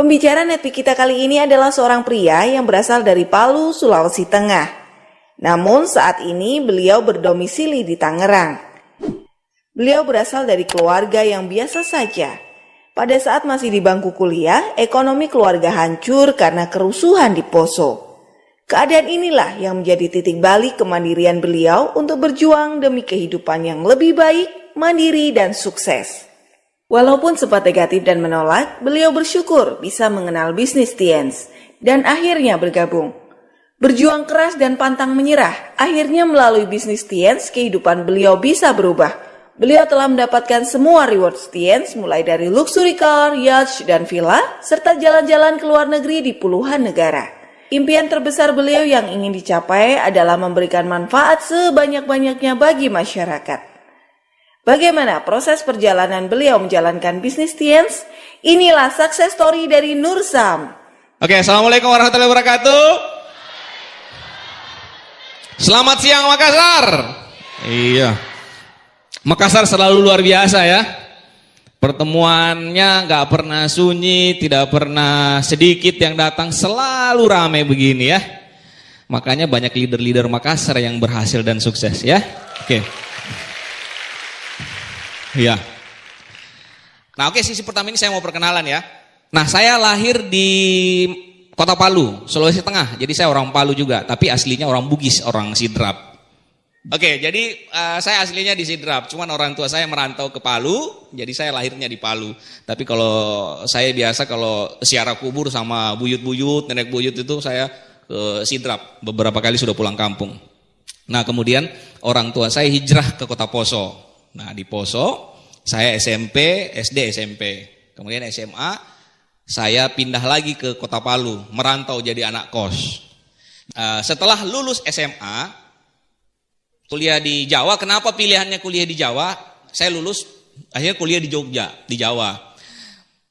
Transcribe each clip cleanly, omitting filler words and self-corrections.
Pembicara Nepi kita kali ini adalah seorang pria yang berasal dari Palu, Sulawesi Tengah. Namun saat ini beliau berdomisili di Tangerang. Beliau berasal dari keluarga yang biasa saja. Pada saat masih di bangku kuliah, ekonomi keluarga hancur karena kerusuhan di Poso. Keadaan inilah yang menjadi titik balik kemandirian beliau untuk berjuang demi kehidupan yang lebih baik, mandiri, dan sukses. Walaupun sempat negatif dan menolak, beliau bersyukur bisa mengenal bisnis Tiens dan akhirnya bergabung. Berjuang keras dan pantang menyerah, akhirnya melalui bisnis Tiens kehidupan beliau bisa berubah. Beliau telah mendapatkan semua reward Tiens mulai dari luxury car, yacht, dan villa, serta jalan-jalan ke luar negeri di puluhan negara. Impian terbesar beliau yang ingin dicapai adalah memberikan manfaat sebanyak-banyaknya bagi masyarakat. Bagaimana proses perjalanan beliau menjalankan bisnis Tiens? Inilah success story dari Nur Sam. Oke, assalamualaikum warahmatullahi wabarakatuh. Selamat siang Makassar. Iya, Makassar selalu luar biasa ya. Pertemuannya nggak pernah sunyi, tidak pernah sedikit yang datang, selalu ramai begini ya. Makanya banyak leader-leader Makassar yang berhasil dan sukses ya. Oke. Iya. Nah, oke, sisi pertama ini saya mau perkenalan ya. Nah, saya lahir di Kota Palu, Sulawesi Tengah. Jadi saya orang Palu juga, tapi aslinya orang Bugis, orang Sidrap. Oke, jadi saya aslinya di Sidrap, cuman orang tua saya merantau ke Palu, jadi saya lahirnya di Palu. Tapi kalau saya biasa kalau ziarah kubur sama buyut-buyut, nenek buyut itu saya ke Sidrap. Beberapa kali sudah pulang kampung. Nah, kemudian orang tua saya hijrah ke Kota Poso. Nah, di Poso saya SMP, SD, SMP. Kemudian SMA saya pindah lagi ke Kota Palu, merantau jadi anak kos. Setelah lulus SMA, kuliah di Jawa. Kenapa pilihannya kuliah di Jawa? Saya lulus, akhirnya kuliah di Jogja, di Jawa.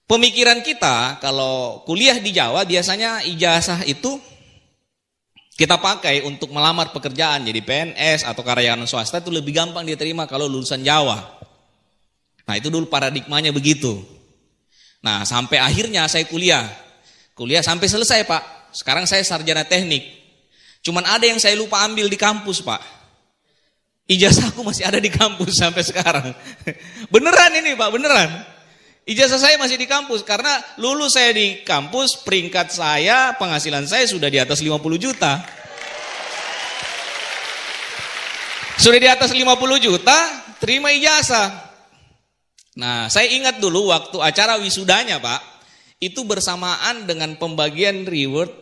Pemikiran kita kalau kuliah di Jawa biasanya ijazah itu kita pakai untuk melamar pekerjaan jadi PNS atau karyawan swasta itu lebih gampang diterima kalau lulusan Jawa. Nah, itu dulu paradigmanya begitu. Nah, sampai akhirnya saya kuliah sampai selesai Pak. Sekarang saya sarjana teknik. Cuman ada yang saya lupa ambil di kampus Pak. Ijazahku masih ada di kampus sampai sekarang. Beneran ini Pak, beneran. Ijazah saya masih di kampus karena lulus saya di kampus, peringkat saya, penghasilan saya sudah di atas 50 juta. Sudah di atas 50 juta, terima ijazah. Nah, saya ingat dulu waktu acara wisudanya Pak, itu bersamaan dengan pembagian reward.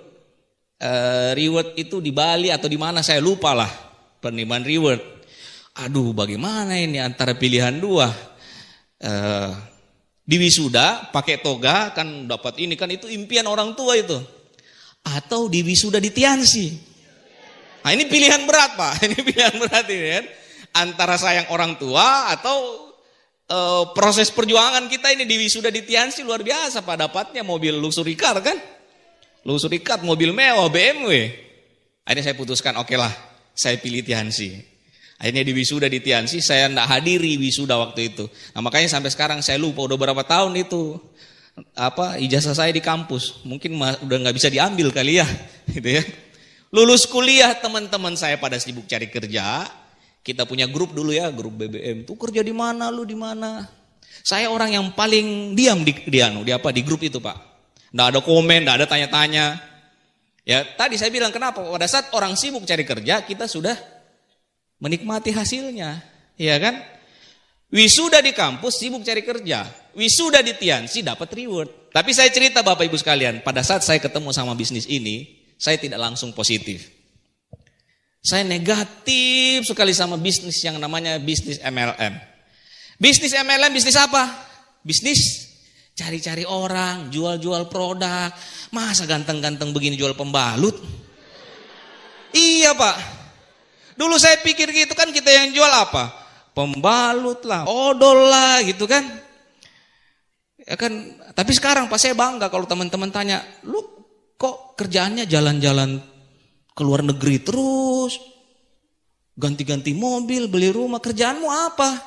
Reward itu di Bali atau di mana saya lupa lah, penerimaan reward. Aduh, bagaimana ini antara pilihan dua. Di wisuda pakai toga kan dapat ini kan, itu impian orang tua itu. Atau di wisuda di Tiansi. Nah, ini pilihan berat Pak, ini pilihan berat ini kan. Antara sayang orang tua atau proses perjuangan kita ini di wisuda di Tiansi luar biasa Pak, dapatnya mobil luxury car kan. Luxury car, mobil mewah, BMW. Akhirnya saya putuskan oke lah, saya pilih Tiansi. Akhirnya di wisuda di Tiansi, saya tidak hadiri wisuda waktu itu. Nah, makanya sampai sekarang saya lupa udah berapa tahun itu ijazah saya di kampus. Mungkin udah nggak bisa diambil kali ya, gitu ya. Lulus kuliah teman-teman saya pada sibuk cari kerja. Kita punya grup dulu ya, grup BBM. Tuh kerja di mana lu di mana? Saya orang yang paling diam di grup itu Pak. Nggak ada komen, nggak ada tanya-tanya. Ya tadi saya bilang kenapa? Pada saat orang sibuk cari kerja, kita sudah menikmati hasilnya, ya kan? Wisuda di kampus sibuk cari kerja, wisuda di Tiansi dapat reward. Tapi saya cerita Bapak Ibu sekalian, pada saat saya ketemu sama bisnis ini, saya tidak langsung positif. Saya negatif sekali sama bisnis yang namanya bisnis MLM. Bisnis MLM bisnis apa? Bisnis cari-cari orang, jual-jual produk. Masa ganteng-ganteng begini jual pembalut? Iya Pak. Dulu saya pikir gitu kan, kita yang jual apa? Pembalut lah, odol lah gitu kan. Ya kan, tapi sekarang Pak saya bangga kalau teman-teman tanya, lu kok kerjaannya jalan-jalan ke luar negeri terus? Ganti-ganti mobil, beli rumah, kerjaanmu apa?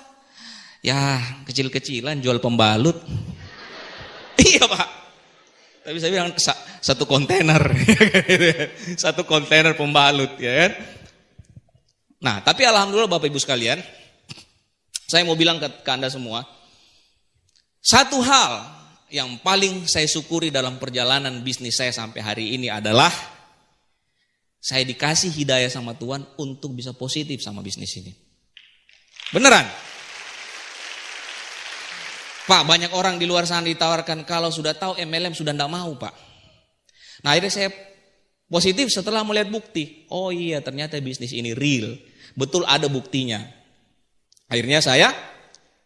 Ya, kecil-kecilan jual pembalut. Iya Pak. Tapi saya bilang satu kontainer, satu kontainer pembalut, ya kan? Nah, tapi alhamdulillah Bapak Ibu sekalian, saya mau bilang ke Anda semua, satu hal yang paling saya syukuri dalam perjalanan bisnis saya sampai hari ini adalah saya dikasih hidayah sama Tuhan untuk bisa positif sama bisnis ini. Beneran. Pak, banyak orang di luar sana ditawarkan kalau sudah tahu MLM sudah tidak mau, Pak. Nah, akhirnya saya positif setelah melihat bukti. Oh iya, ternyata bisnis ini real. Betul ada buktinya. Akhirnya saya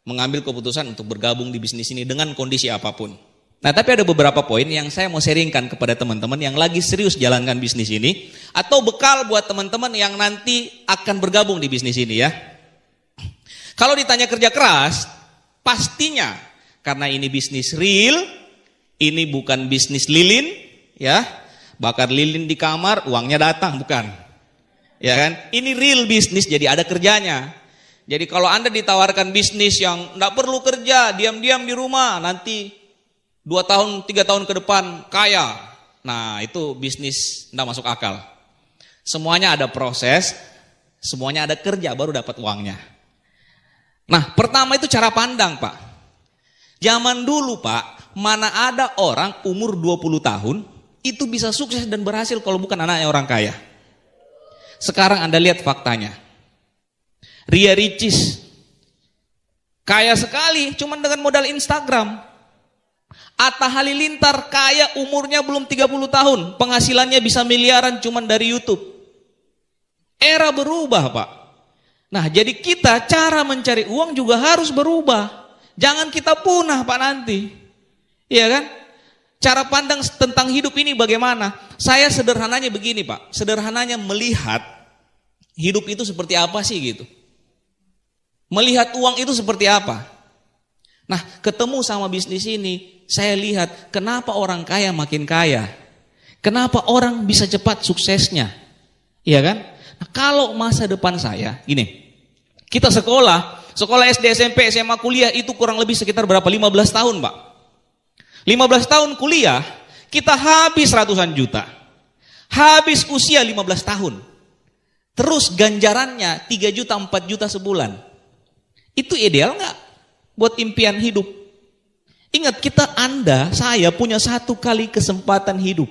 mengambil keputusan untuk bergabung di bisnis ini dengan kondisi apapun. Nah, tapi ada beberapa poin yang saya mau sharingkan kepada teman-teman yang lagi serius jalankan bisnis ini. Atau bekal buat teman-teman yang nanti akan bergabung di bisnis ini ya. Kalau ditanya kerja keras, pastinya. Karena ini bisnis real, ini bukan bisnis lilin, ya. Bakar lilin di kamar, uangnya datang, bukan. Ya kan? Ini real bisnis, jadi ada kerjanya. Jadi kalau Anda ditawarkan bisnis yang enggak perlu kerja, diam-diam di rumah, nanti 2 tahun, 3 tahun ke depan kaya. Nah, itu bisnis enggak masuk akal. Semuanya ada proses, semuanya ada kerja baru dapat uangnya. Nah, pertama itu cara pandang, Pak. Zaman dulu, Pak, mana ada orang umur 20 tahun itu bisa sukses dan berhasil kalau bukan anaknya orang kaya. Sekarang Anda lihat faktanya. Ria Ricis kaya sekali cuman dengan modal Instagram. Atta Halilintar kaya umurnya belum 30 tahun, penghasilannya bisa miliaran cuman dari YouTube. Era berubah, Pak. Nah, jadi kita cara mencari uang juga harus berubah. Jangan kita punah, Pak, nanti. Iya kan? Cara pandang tentang hidup ini bagaimana? Saya sederhananya begini, Pak. Sederhananya melihat hidup itu seperti apa sih gitu. Melihat uang itu seperti apa. Nah, ketemu sama bisnis ini, saya lihat kenapa orang kaya makin kaya. Kenapa orang bisa cepat suksesnya. Iya kan? Nah, kalau masa depan saya, gini. Kita sekolah SD, SMP, SMA, kuliah itu kurang lebih sekitar berapa? 15 tahun, Pak. 15 tahun kuliah, kita habis ratusan juta. Habis usia 15 tahun. Terus ganjarannya 3 juta, 4 juta sebulan. Itu ideal nggak buat impian hidup? Ingat, Anda, saya punya 1 kali kesempatan hidup.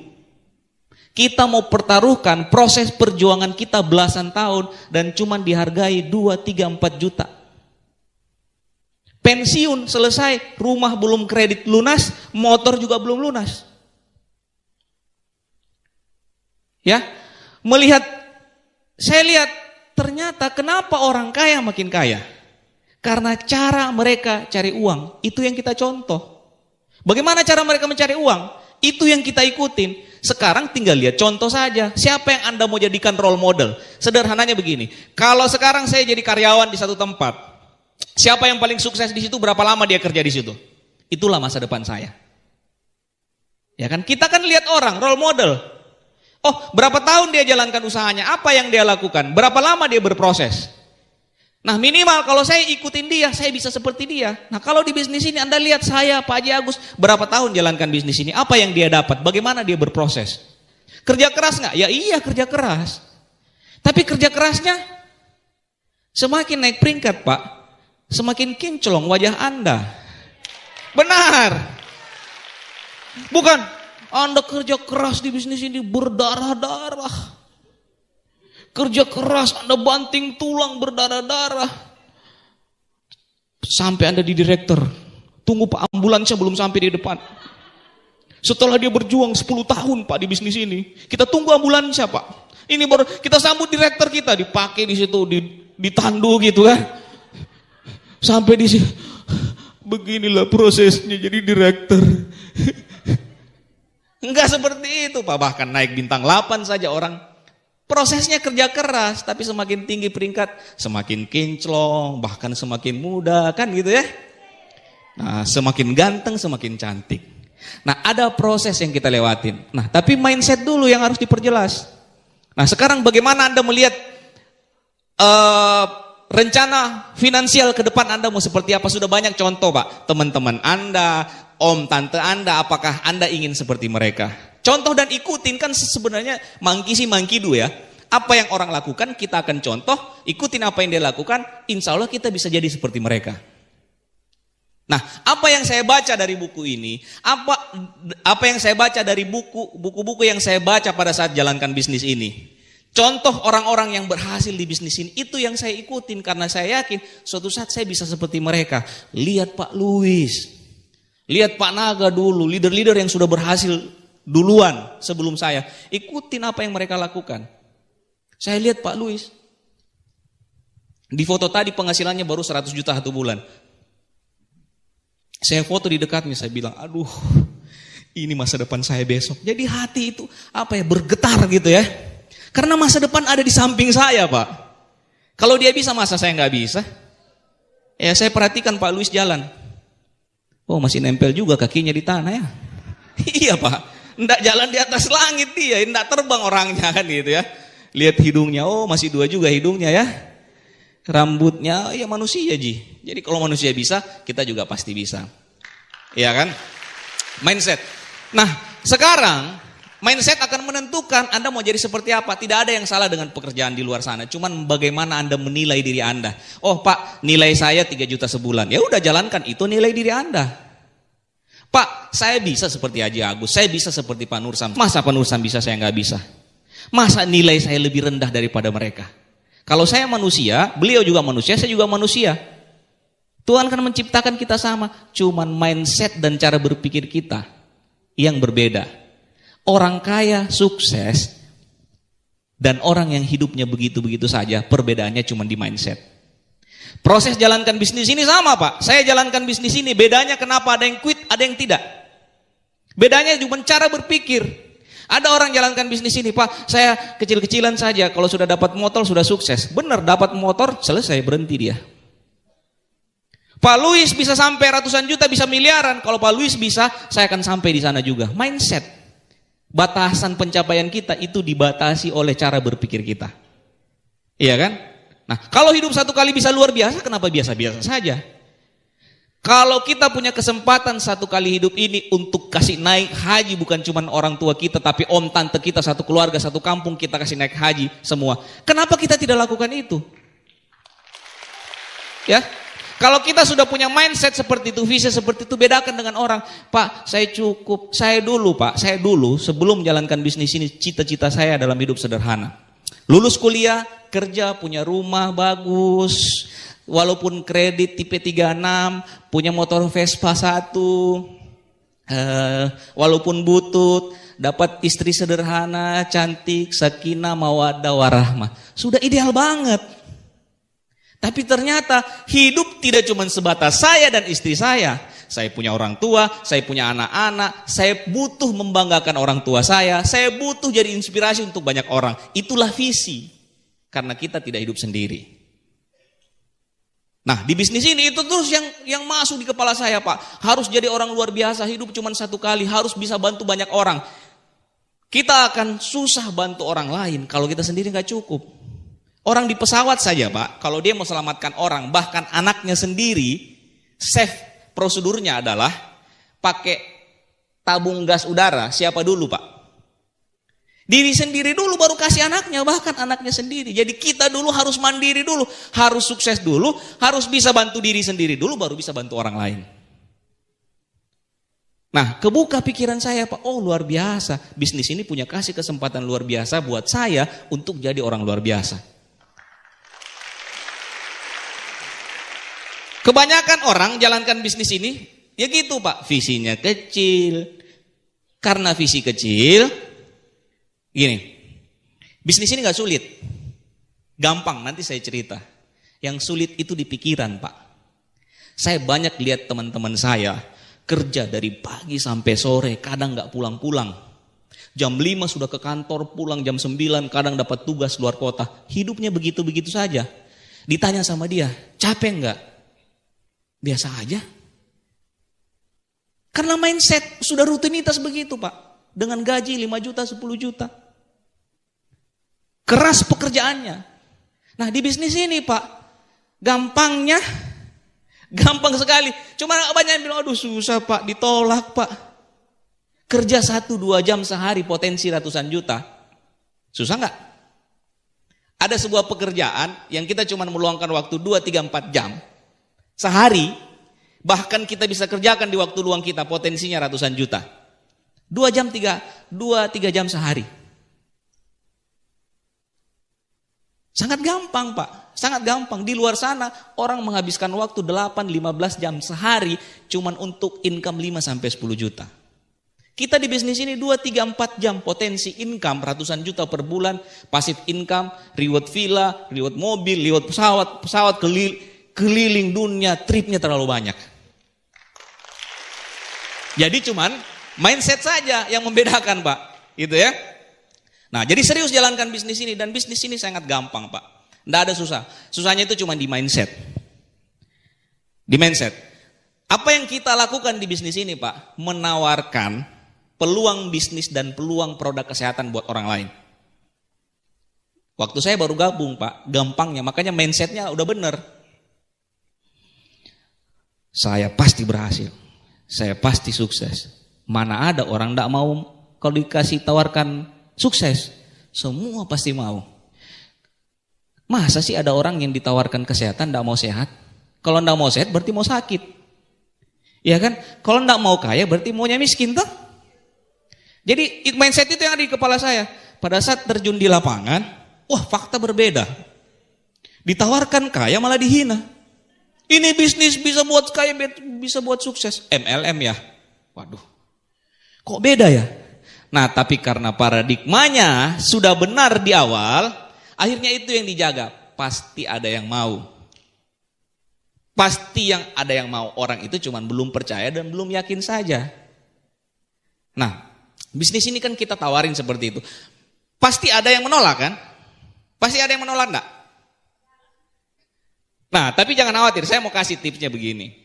Kita mau pertaruhkan proses perjuangan kita belasan tahun dan cuman dihargai 2, 3, 4 juta. Pensiun selesai, rumah belum kredit lunas, motor juga belum lunas. Ya, saya lihat ternyata kenapa orang kaya makin kaya? Karena cara mereka cari uang, itu yang kita contoh. Bagaimana cara mereka mencari uang? Itu yang kita ikutin. Sekarang tinggal lihat contoh saja. Siapa yang Anda mau jadikan role model? Sederhananya begini, kalau sekarang saya jadi karyawan di satu tempat, siapa yang paling sukses di situ, berapa lama dia kerja di situ? Itulah masa depan saya. Ya kan? Kita kan lihat orang, role model. Oh, berapa tahun dia jalankan usahanya? Apa yang dia lakukan? Berapa lama dia berproses? Nah, minimal kalau saya ikutin dia, saya bisa seperti dia. Nah, kalau di bisnis ini Anda lihat saya, Pak Haji Agus, berapa tahun jalankan bisnis ini? Apa yang dia dapat? Bagaimana dia berproses? Kerja keras nggak? Ya iya, kerja keras. Tapi kerja kerasnya semakin naik peringkat, Pak, semakin kinclong wajah Anda. Benar. Bukan, Anda kerja keras di bisnis ini berdarah-darah. Kerja keras, Anda banting tulang berdarah-darah. Sampai Anda di direktur. Tunggu Pak, ambulansnya belum sampai di depan. Setelah dia berjuang 10 tahun Pak di bisnis ini. Kita tunggu ambulansnya Pak. Ini baru kita sambut direktur kita. Dipakai di situ, ditandu gitu kan. Sampai di situ. Beginilah prosesnya jadi direktur. Enggak seperti itu Pak. Bahkan naik bintang 8 saja orang. Prosesnya kerja keras, tapi semakin tinggi peringkat, semakin kinclong, bahkan semakin muda, kan gitu ya. Nah, semakin ganteng, semakin cantik. Nah, ada proses yang kita lewatin. Nah, tapi mindset dulu yang harus diperjelas. Nah, sekarang bagaimana Anda melihat rencana finansial ke depan Anda mau seperti apa? Sudah banyak contoh Pak, teman-teman Anda, om tante Anda, apakah Anda ingin seperti mereka? Contoh dan ikutin kan sebenarnya monkey see monkey do ya. Apa yang orang lakukan kita akan contoh, ikutin apa yang dia lakukan, insya Allah kita bisa jadi seperti mereka. Nah, apa yang saya baca dari buku ini, apa yang saya baca dari buku-buku yang saya baca pada saat jalankan bisnis ini, contoh orang-orang yang berhasil di bisnis ini, itu yang saya ikutin karena saya yakin suatu saat saya bisa seperti mereka. Lihat Pak Louis, lihat Pak Naga dulu, leader-leader yang sudah berhasil duluan sebelum saya, ikutin apa yang mereka lakukan. Saya lihat Pak Louis, di foto tadi penghasilannya baru 100 juta 1 bulan. Saya foto di dekatnya, saya bilang, aduh, ini masa depan saya besok. Jadi hati itu bergetar gitu ya. Karena masa depan ada di samping saya Pak. Kalau dia bisa, masa saya nggak bisa? Ya saya perhatikan Pak Louis jalan. Oh masih nempel juga kakinya di tanah ya. Iya Pak, nggak jalan di atas langit dia, nggak terbang orangnya kan gitu ya. Lihat hidungnya, oh masih 2 juga hidungnya ya. Rambutnya, ya manusia Ji. Jadi kalau manusia bisa, kita juga pasti bisa. Iya kan? Mindset. Nah, sekarang mindset akan menentukan Anda mau jadi seperti apa. Tidak ada yang salah dengan pekerjaan di luar sana. Cuman bagaimana Anda menilai diri Anda. Oh Pak, nilai saya 3 juta sebulan. Ya udah jalankan, itu nilai diri Anda. Pak, saya bisa seperti Haji Agus. Saya bisa seperti Pak Nursam. Masa Pak Nursam bisa, saya nggak bisa? Masa nilai saya lebih rendah daripada mereka? Kalau saya manusia, beliau juga manusia, saya juga manusia. Tuhan kan menciptakan kita sama, cuman mindset dan cara berpikir kita yang berbeda. Orang kaya sukses dan orang yang hidupnya begitu-begitu saja, perbedaannya cuma di mindset. Proses jalankan bisnis ini sama Pak. Saya jalankan bisnis ini, bedanya kenapa ada yang quit, ada yang tidak. Bedanya cuma cara berpikir. Ada orang jalankan bisnis ini, Pak, saya kecil-kecilan saja, kalau sudah dapat motor sudah sukses. Benar, dapat motor, selesai, berhenti dia. Pak Louis bisa sampai ratusan juta, bisa miliaran. Kalau Pak Louis bisa, saya akan sampai di sana juga. Mindset. Batasan pencapaian kita itu dibatasi oleh cara berpikir kita. Iya kan? Nah, kalau hidup satu kali bisa luar biasa, kenapa biasa-biasa saja? Kalau kita punya kesempatan satu kali hidup ini untuk kasih naik haji, bukan cuma orang tua kita, tapi om tante kita, satu keluarga, satu kampung, kita kasih naik haji semua. Kenapa kita tidak lakukan itu? Ya, kalau kita sudah punya mindset seperti itu, visi seperti itu, bedakan dengan orang. Pak, saya cukup, saya dulu sebelum menjalankan bisnis ini, cita-cita saya dalam hidup sederhana. Lulus kuliah, kerja, punya rumah bagus, walaupun kredit tipe 36, punya motor Vespa 1, walaupun butut, dapat istri sederhana, cantik, sakinah, mawaddah, warahmah. Sudah ideal banget. Tapi ternyata hidup tidak cuma sebatas saya dan istri saya. Saya punya orang tua, saya punya anak-anak, saya butuh membanggakan orang tua saya butuh jadi inspirasi untuk banyak orang. Itulah visi. Karena kita tidak hidup sendiri. Nah, di bisnis ini itu terus yang masuk di kepala saya, Pak. Harus jadi orang luar biasa, hidup cuma satu kali, harus bisa bantu banyak orang. Kita akan susah bantu orang lain kalau kita sendiri nggak cukup. Orang di pesawat saja, Pak, kalau dia mau selamatkan orang, bahkan anaknya sendiri, safe prosedurnya adalah pakai tabung gas udara. Siapa dulu, Pak? Diri sendiri dulu, baru kasih anaknya, bahkan anaknya sendiri. Jadi kita dulu harus mandiri dulu, harus sukses dulu, harus bisa bantu diri sendiri dulu, baru bisa bantu orang lain. Nah, kebuka pikiran saya, Pak, oh luar biasa, bisnis ini punya kasih kesempatan luar biasa buat saya untuk jadi orang luar biasa. Kebanyakan orang jalankan bisnis ini, ya gitu Pak, visinya kecil. Karena visi kecil, gini, bisnis ini gak sulit, gampang, nanti saya cerita. Yang sulit itu di pikiran Pak. Saya banyak lihat teman-teman saya, kerja dari pagi sampai sore, kadang gak pulang-pulang. Jam 5 sudah ke kantor, pulang jam 9, kadang dapat tugas luar kota. Hidupnya begitu-begitu saja. Ditanya sama dia, capek gak? Biasa aja. Karena mindset sudah rutinitas begitu Pak. Dengan gaji 5 juta, 10 juta. Keras pekerjaannya. Nah di bisnis ini Pak, gampangnya Gampang sekali. Cuma banyak yang bilang, aduh susah Pak, ditolak Pak. Kerja 1-2 jam sehari potensi ratusan juta. Susah nggak? Ada sebuah pekerjaan yang kita cuma meluangkan waktu 2, 3, 4 jam sehari. Bahkan kita bisa kerjakan di waktu luang kita potensinya ratusan juta. 2-3 jam sehari. Sangat gampang Pak, sangat gampang. Di luar sana orang menghabiskan waktu 8-15 jam sehari cuman untuk income 5-10 juta. Kita di bisnis ini 2-3-4 jam potensi income ratusan juta per bulan, passive income, reward villa, reward mobil, reward pesawat keliling dunia, tripnya terlalu banyak. Jadi cuman mindset saja yang membedakan Pak, gitu ya. Nah, jadi serius jalankan bisnis ini, dan bisnis ini sangat gampang Pak. Tidak ada susah. Susahnya itu cuma di mindset. Di mindset. Apa yang kita lakukan di bisnis ini Pak? Menawarkan peluang bisnis dan peluang produk kesehatan buat orang lain. Waktu saya baru gabung Pak, gampangnya, makanya mindsetnya udah bener. Saya pasti berhasil, saya pasti sukses. Mana ada orang tidak mau kalau dikasih tawarkan sukses? Semua pasti mau. Masa sih ada orang yang ditawarkan kesehatan tidak mau sehat? Kalau tidak mau sehat berarti mau sakit. Ya kan? Kalau tidak mau kaya berarti maunya miskin toh? Jadi mindset itu yang ada di kepala saya. Pada saat terjun di lapangan, wah fakta berbeda. Ditawarkan kaya malah dihina. Ini bisnis bisa buat kaya, bisa buat sukses. MLM ya. Waduh. Kok beda ya? Nah, tapi karena paradigmanya sudah benar di awal, akhirnya itu yang dijaga. Pasti ada yang mau. Pasti yang ada yang mau. Orang itu cuma belum percaya dan belum yakin saja. Nah, bisnis ini kan kita tawarin seperti itu. Pasti ada yang menolak kan? Pasti ada yang menolak enggak? Nah, tapi jangan khawatir, saya mau kasih tipsnya begini.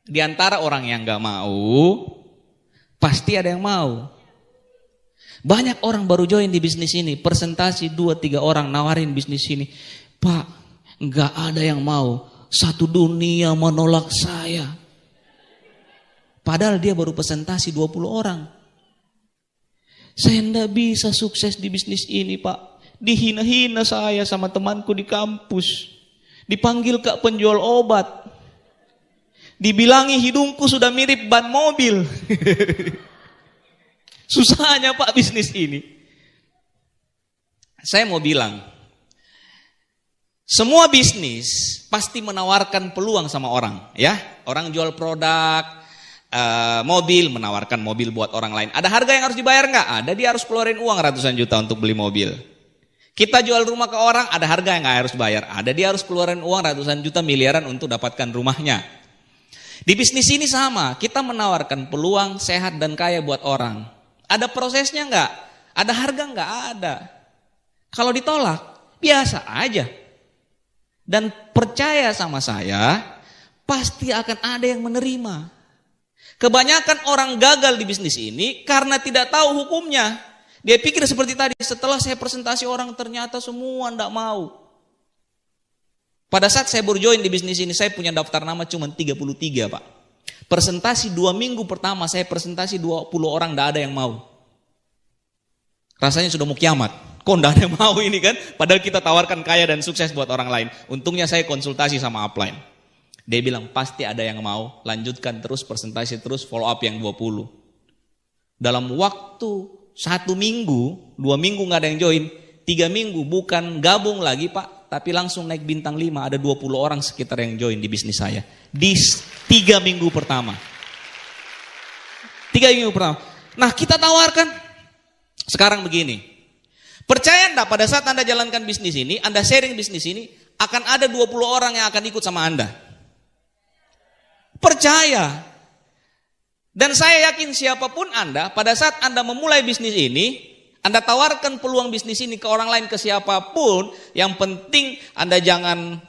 Di antara orang yang gak mau, pasti ada yang mau. Banyak orang baru join di bisnis ini, presentasi 2-3 orang nawarin bisnis ini. Pak, gak ada yang mau, satu dunia menolak saya. Padahal dia baru presentasi 20 orang. Saya enggak bisa sukses di bisnis ini Pak. Dihina-hina saya sama temanku di kampus. Dipanggil Kak penjual obat. Dibilangi hidungku sudah mirip ban mobil. Susahnya Pak bisnis ini. Saya mau bilang, semua bisnis pasti menawarkan peluang sama orang. Ya, orang jual produk, mobil, menawarkan mobil buat orang lain. Ada harga yang harus dibayar nggak? Ada, dia harus keluarin uang ratusan juta untuk beli mobil. Kita jual rumah ke orang, ada harga yang nggak harus bayar. Ada, dia harus keluarin uang ratusan juta miliaran untuk dapatkan rumahnya. Di bisnis ini sama, kita menawarkan peluang sehat dan kaya buat orang. Ada prosesnya nggak? Ada harga nggak? Ada. Kalau ditolak, biasa aja. Dan percaya sama saya, pasti akan ada yang menerima. Kebanyakan orang gagal di bisnis ini karena tidak tahu hukumnya. Dia pikir seperti tadi, setelah saya presentasi orang ternyata semua tidak mau. Pada saat saya baru join di bisnis ini, saya punya daftar nama cuma 33 Pak. Presentasi 2 minggu pertama, saya presentasi 20 orang, tidak ada yang mau. Rasanya sudah mau kiamat. Kok tidak ada yang mau ini kan? Padahal kita tawarkan kaya dan sukses buat orang lain. Untungnya saya konsultasi sama upline. Dia bilang pasti ada yang mau, lanjutkan terus presentasi terus, follow up yang 20. Dalam waktu 1 minggu, 2 minggu nggak ada yang join, 3 minggu bukan gabung lagi Pak, tapi langsung naik bintang 5, ada 20 orang sekitar yang join di bisnis saya. Di 3 minggu pertama. 3 minggu pertama. Nah kita tawarkan, sekarang begini, percaya enggak pada saat Anda jalankan bisnis ini, Anda sharing bisnis ini, akan ada 20 orang yang akan ikut sama Anda. Percaya. Dan saya yakin siapapun Anda, pada saat Anda memulai bisnis ini, Anda tawarkan peluang bisnis ini ke orang lain, ke siapapun, yang penting Anda jangan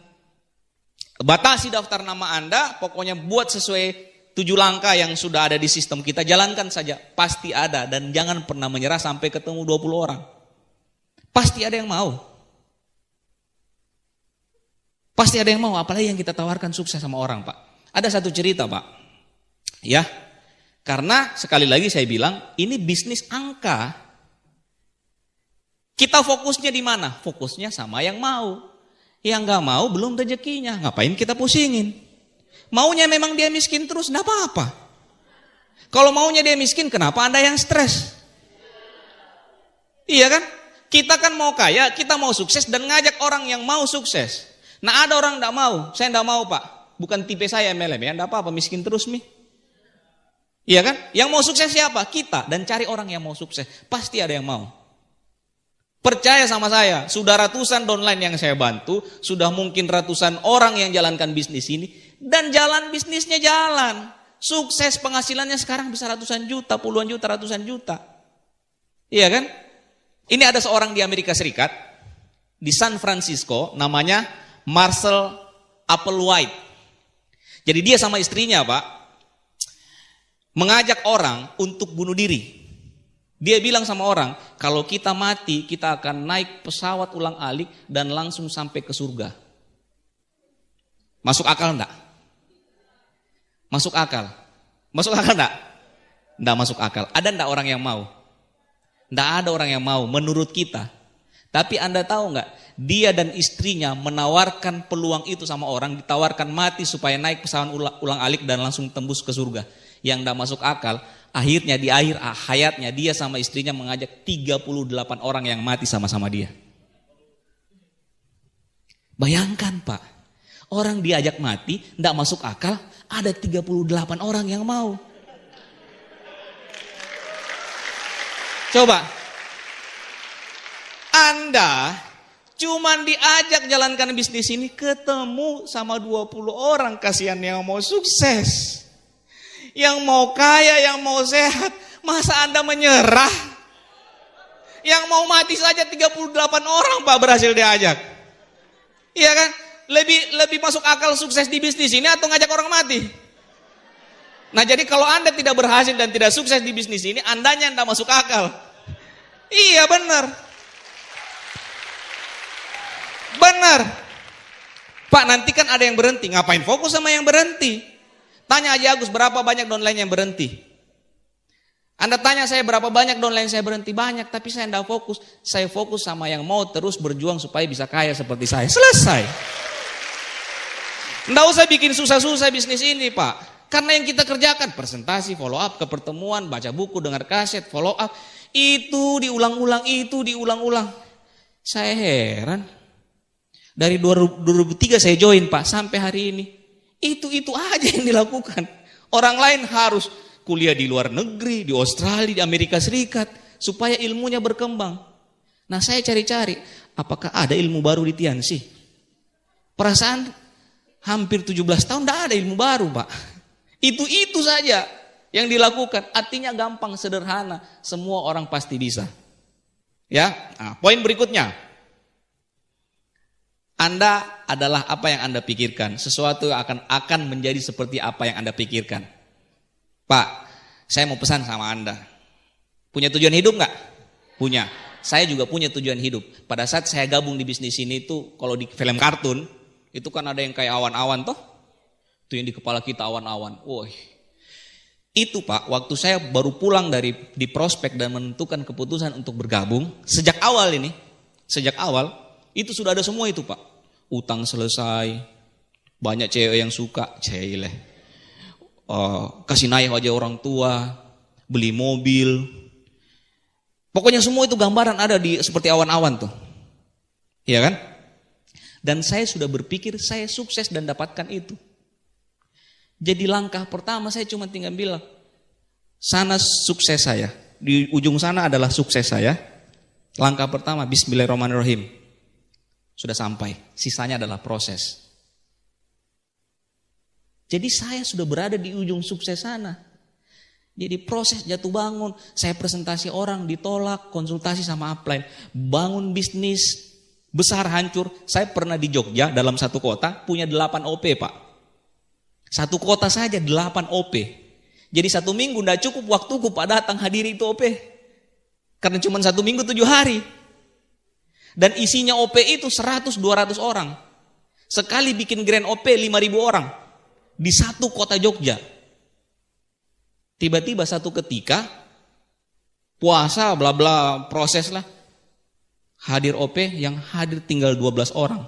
batasi daftar nama Anda, pokoknya buat sesuai 7 langkah yang sudah ada di sistem kita, jalankan saja, pasti ada, dan jangan pernah menyerah sampai ketemu 20 orang. Pasti ada yang mau. Pasti ada yang mau, apalagi yang kita tawarkan sukses sama orang Pak. Ada satu cerita Pak, ya, karena sekali lagi saya bilang ini bisnis angka. Kita fokusnya di mana? Fokusnya sama yang mau. Yang nggak mau belum rezekinya, ngapain kita pusingin? Maunya memang dia miskin terus, enggak apa-apa. Kalau maunya dia miskin, kenapa Anda yang stres? Iya kan? Kita kan mau kaya, kita mau sukses dan ngajak orang yang mau sukses. Nah ada orang enggak mau, saya enggak mau Pak. Bukan tipe saya MLM ya, enggak apa-apa, miskin terus nih. Iya kan? Yang mau sukses siapa? Kita. Dan cari orang yang mau sukses. Pasti ada yang mau. Percaya sama saya, sudah ratusan downline yang saya bantu, sudah mungkin ratusan orang yang jalankan bisnis ini, dan jalan bisnisnya jalan. Sukses penghasilannya sekarang bisa ratusan juta, puluhan juta, ratusan juta. Iya kan? Ini ada seorang di Amerika Serikat, di San Francisco, namanya Marshall Applewhite. Jadi dia sama istrinya Pak, mengajak orang untuk bunuh diri. Dia bilang sama orang, kalau kita mati, kita akan naik pesawat ulang-alik dan langsung sampai ke surga. Masuk akal enggak? Masuk akal? Masuk akal enggak? Enggak masuk akal. Ada enggak orang yang mau? Enggak ada orang yang mau menurut kita. Tapi Anda tahu enggak? Dia dan istrinya menawarkan peluang itu sama orang, ditawarkan mati supaya naik pesawat ulang-alik dan langsung tembus ke surga. Yang enggak masuk akal, akhirnya di akhir hayatnya dia sama istrinya mengajak 38 orang yang mati sama-sama dia. Bayangkan Pak, orang diajak mati, enggak masuk akal, ada 38 orang yang mau. Coba, Anda cuman diajak jalankan bisnis ini, ketemu sama 20 orang, kasihan yang mau sukses. Yang mau kaya, yang mau sehat, masa Anda menyerah? Yang mau mati saja 38 orang Pak berhasil diajak. Iya kan? Lebih masuk akal sukses di bisnis ini atau ngajak orang mati? Nah jadi kalau Anda tidak berhasil dan tidak sukses di bisnis ini, Andanya tidak masuk akal. Iya benar. Benar. Pak nanti kan ada yang berhenti, ngapain fokus sama yang berhenti? Tanya aja Agus berapa banyak downline yang berhenti. Anda tanya saya berapa banyak downline saya berhenti. Banyak, tapi saya tidak fokus. Saya fokus sama yang mau terus berjuang supaya bisa kaya seperti saya. Selesai. Tidak usah bikin susah-susah bisnis ini Pak. Karena yang kita kerjakan presentasi, follow up ke pertemuan, baca buku, dengar kaset, follow up. Itu diulang-ulang, itu diulang-ulang. Saya heran. Dari 2003 saya join Pak sampai hari ini. Itu aja yang dilakukan. Orang lain harus kuliah di luar negeri, di Australia, di Amerika Serikat, supaya ilmunya berkembang. Nah saya cari-cari, apakah ada ilmu baru di Tiansi? Perasaan hampir 17 tahun tidak ada ilmu baru Pak. Itu saja yang dilakukan. Artinya gampang, sederhana, semua orang pasti bisa. Ya, nah, poin berikutnya. Anda adalah apa yang Anda pikirkan. Sesuatu yang akan menjadi seperti apa yang Anda pikirkan. Pak, saya mau pesan sama Anda. Punya tujuan hidup nggak? Punya. Saya juga punya tujuan hidup. Pada saat saya gabung di bisnis ini tuh, kalau di film kartun, itu kan ada yang kayak awan-awan toh. Itu yang di kepala kita awan-awan. Woi. Itu Pak, waktu saya baru pulang di prospek dan menentukan keputusan untuk bergabung, sejak awal, itu sudah ada semua itu Pak. Utang selesai, banyak cewek yang suka, kasih naik aja orang tua, beli mobil. Pokoknya semua itu gambaran ada di seperti awan-awan tuh. Iya kan? Dan saya sudah berpikir saya sukses dan dapatkan itu. Jadi langkah pertama saya cuma tinggal bilang, sana sukses saya. Di ujung sana adalah sukses saya. Langkah pertama, bismillahirrahmanirrahim. Sudah sampai, sisanya adalah proses. Jadi saya sudah berada di ujung sukses sana. Jadi proses jatuh bangun, saya presentasi orang ditolak, konsultasi sama upline, bangun bisnis besar hancur. Saya pernah di Jogja dalam satu kota punya 8 OP Pak. Satu kota saja 8 OP. Jadi 1 minggu tidak cukup waktuku Pak datang hadiri itu OP. Karena cuma 1 minggu 7 hari. Dan isinya OP itu 100-200 orang. Sekali bikin grand OP 5.000 orang. di satu kota Jogja. Tiba-tiba satu ketika, puasa bla bla proses lah, hadir OP yang hadir tinggal 12 orang.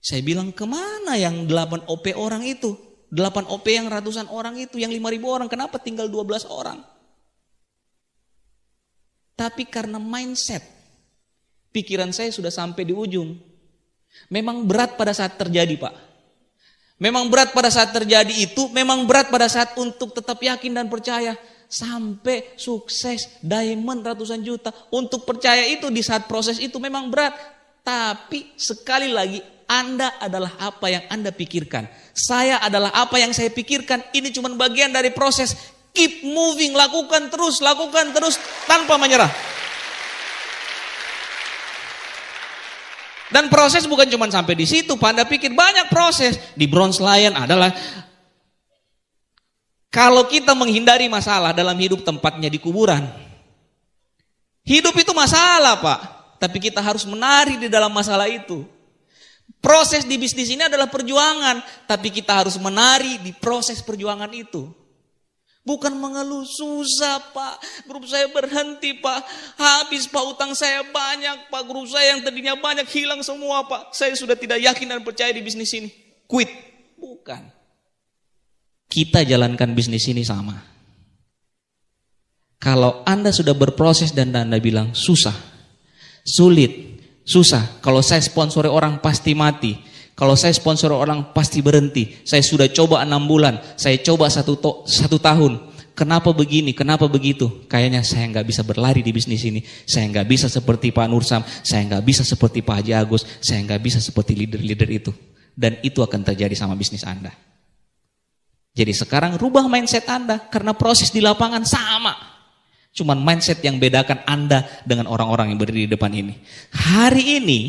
Saya bilang, kemana yang 8 OP orang itu? 8 OP yang ratusan orang itu, yang 5.000 orang, kenapa tinggal 12 orang? Tapi karena mindset, pikiran saya sudah sampai di ujung. Memang berat pada saat terjadi, Pak. Memang berat pada saat terjadi itu, memang berat pada saat untuk tetap yakin dan percaya. Sampai sukses, diamond ratusan juta. Untuk percaya itu di saat proses itu memang berat. Tapi sekali lagi, Anda adalah apa yang Anda pikirkan. Saya adalah apa yang saya pikirkan. Ini cuma bagian dari proses. Keep moving, lakukan terus tanpa menyerah. Dan proses bukan cuma sampai di situ, Pak. Anda pikir banyak proses. Di Bronze Lion adalah, kalau kita menghindari masalah dalam hidup, tempatnya di kuburan. Hidup itu masalah, Pak. Tapi kita harus menari di dalam masalah itu. Proses di bisnis ini adalah perjuangan, tapi kita harus menari di proses perjuangan itu. Bukan mengeluh, susah Pak, grup saya berhenti Pak, habis Pak, utang saya banyak Pak, grup saya yang tadinya banyak hilang semua Pak, saya sudah tidak yakin dan percaya di bisnis ini, quit. Bukan. Kita jalankan bisnis ini sama. Kalau Anda sudah berproses dan Anda bilang susah, sulit, susah. Kalau saya sponsori orang pasti mati. Kalau saya sponsori orang pasti berhenti. Saya sudah coba 6 bulan. Saya coba 1 tahun. Kenapa begini? Kenapa begitu? Kayaknya saya nggak bisa berlari di bisnis ini. Saya nggak bisa seperti Pak Nursam. Saya nggak bisa seperti Pak Haji Agus. Saya nggak bisa seperti leader-leader itu. Dan itu akan terjadi sama bisnis Anda. Jadi sekarang rubah mindset Anda. Karena proses di lapangan sama. Cuman mindset yang bedakan Anda dengan orang-orang yang berdiri di depan ini. Hari ini,